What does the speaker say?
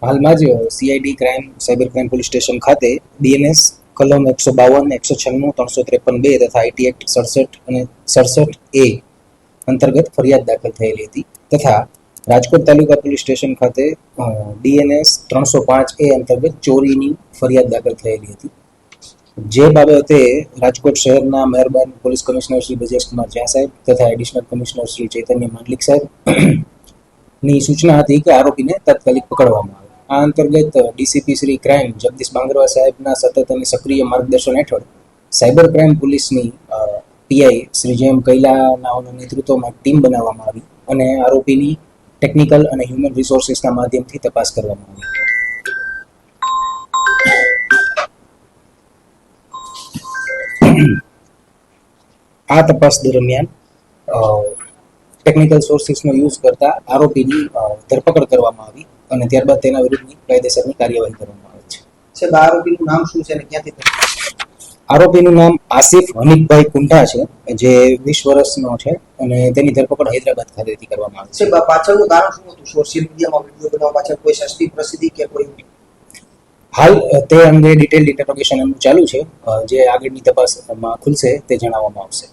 હાલમાં જ CID crime cyber crime police station ખાતે બીએનએસ કલમ 152, 196, 353(2) તથા આઈટી એક્ટ 67 અને 67A અંતર્ગત ફરિયાદ દાખલ થયેલી હતી તથા રાજકોટ તાલુકા પોલીસ સ્ટેશન ખાતે બીએનએસ 305A અંતર્ગત ચોરીની ફરિયાદ દાખલ થયેલી હતી, જે બાબતે રાજકોટ શહેરના મહેરબાન પોલીસ કમિશનર શ્રી બ્રજેશ કુમાર ઝા સાહેબ તથા એડિશનલ કમિશનર શ્રી ચૈતન્ય માંડલિક સાહેબ ની સૂચના હતી કે આરોપીને તાત્કાલિક પકડવામાં આવે. આ અંતર્ગત ડીસીપી શ્રી ક્રાઇમ જગદીશ બાંગરવા સાહેબના સતત અને સક્રિય માર્ગદર્શન હેઠળ સાયબર ક્રાઇમ પોલીસની પીઆઈ શ્રી જેમ કૈલાનાઓના નેતૃત્વમાં ટીમ બનાવવામાં આવી અને આરોપીની ટેકનિકલ અને હ્યુમન રિસોર્સિસના માધ્યમથી તપાસ કરવામાં આવી. આ તપાસ દરમિયાન ટેકનિકલ સોર્સિસનો યુઝ કરતા આરોપીની ધરપકડ કરવામાં આવી અને ત્યારબાદ તેના વિરુદ્ધની કાયદેસરની કાર્યવાહી કરવામાં આવે છે. સાહેબ, આરોપીનું નામ શું છે અને ક્યાંથી? આરોપીનું નામ આસિફ હનીફભાઈ કુંઢા છે, જે 20 વર્ષનો છે અને તેની ધરપકડ હૈદરાબાદ ખાતેથી કરવામાં આવી છે. સાહેબ, પાછળનું કારણ શું હતું? સોશિયલ મીડિયામાં વિડીયો બનાવવા પાછળ કોઈ સસ્તી પ્રસિદ્ધિ કે કોઈ? હાલ તે અંગે ડિટેલ ઇન્ટરોગેશન ચાલુ છે, જે આગળની તપાસમાં ખુલશે તે જણાવવામાં આવશે.